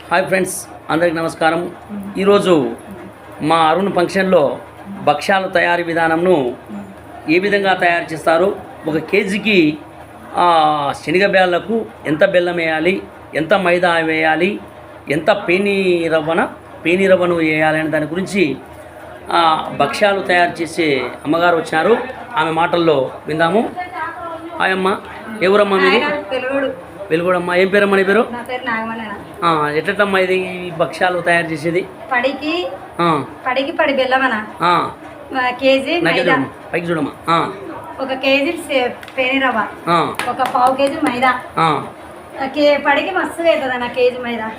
Hi friends, అందరికి నమస్కారం. ఈరోజు మా అరుణ్ ఫంక్షన్లో భక్ష్యాల తయారీ విధానంను ఏ విధంగా తయారు చేస్తారు, ఒక కేజీకి శనగబేళ్లకు ఎంత బెల్లం వేయాలి, ఎంత మైదా వేయాలి, ఎంత పేని రవ్వను వేయాలి అనే దాని గురించి భక్ష్యాలు తయారు చేసే అమ్మగారు వచ్చినారు. ఆమె మాటల్లో విందాము. హాయ్ అమ్మ, ఎవరమ్మా మీరు? వెలుగుడమ్మా. ఏం పేరమ్మా నీ పేరు? ఎట్లమ్మా ఇది భక్ష్యాలు తయారు చేసేది? పడి బెల్లమనా కేజీ పైకి చూడమ్మా. ఒక కేజీ పేని రవ్వ, ఒక పావు కేజీ మైదా. పడికి మస్తుగా అవుతుంది అన్న కేజీ మైదా.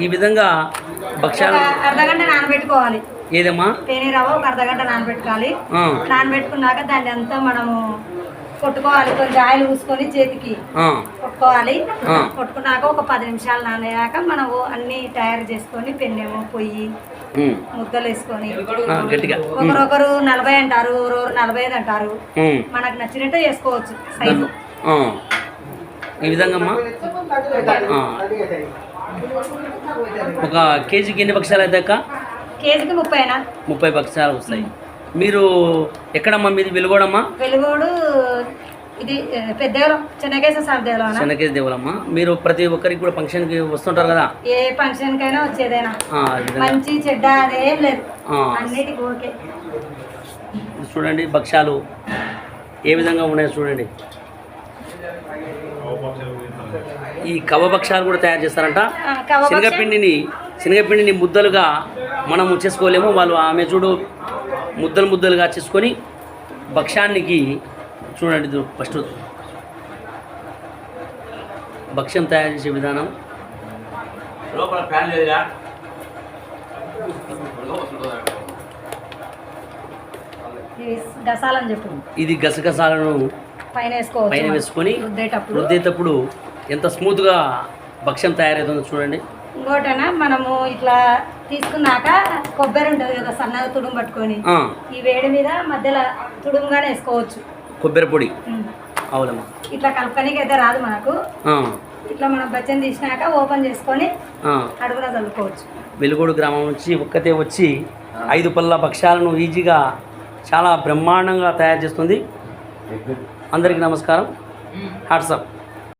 ఈ విధంగా భక్ష్యాలు అర్ధగంట నానబెట్టుకోవాలి. ఏదమ్మా? పేని రవ్వ ఒక అర్ధగంట నానబెట్టుకోవాలి. నానబెట్టుకున్నాక దాన్ని అంతా మనము కొట్టుకోవాలి. కొంచెం ఆయిల్ పూసుకొని చేతికి కొట్టుకోవాలి. కొట్టుకున్నాక ఒక 10 నిమిషాలు నానయ్యాక మనం అన్ని తయారు చేసుకొని పెన్నేమో పొయ్యి ముద్దలు వేసుకొని ఒకరొకరు 40 అంటారు, 45 అంటారు. మనకు నచ్చినట్టు చేసుకోవచ్చు సైజు. ఈ విధంగా ఒక కేజీకి ఎన్ని భక్ష్యాలు అయితే అక్క? కేజీకి 30 భక్ష్యాలు వస్తాయి. మీరు ఎక్కడమ్మా మీది? వెలుగోడమ్మా. వెలుగోడు ఇది పెద్దగలం చెన్నకేశ్వర దేవులమ్మ. మీరు ప్రతి ఒక్కరికి కూడా ఫంక్షన్కి వస్తుంటారు కదా? ఏ ఫంక్షన్ కైనా వచ్చేదేనా, మంచి చెడ్డ అదేం లేదు, అన్నిటికీ ఓకే. చూడండి భక్ష్యాలు ఏ విధంగా ఉన్నాయో చూడండి. ఈ కవ భక్ష్యాలు కూడా తయారు చేస్తారంట. శనగపిండిని ముద్దలుగా మనం చేసుకోలేము. ఆమె చూడు ముద్దలుగా చేసుకొని భక్ష్యానికి చూడండి. ఫస్ట్ భక్ష్యం తయారు చేసే విధానం. ఇది గసగసాలను పైన వేసుకొని రుద్దేటప్పుడు ఎంత స్మూత్గా భక్ష్యం తయారవుతుందో చూడండి. ఇంకోటనా మనము ఇట్లా తీసుకున్నాక కొబ్బరి ఉంటుంది కదా, సన్నగా తుడుము పట్టుకొని ఈ వేడి మీద మధ్యలో తుడుముగానే వేసుకోవచ్చు. కొబ్బరి పొడి అవునమ్మా. ఇట్లా కలుపుకోనికి అయితే రాదు మనకు. ఇట్లా మనం బచ్చని తీసినాక ఓపెన్ చేసుకొని అడుగున చల్లుకోవచ్చు. వెలుగోడు గ్రామం నుంచి ఒక్కతే వచ్చి 5 పళ్ళ భక్ష్యాలను ఈజీగా చాలా బ్రహ్మాండంగా తయారు చేస్తుంది. అందరికీ నమస్కారం. వాట్సాప్.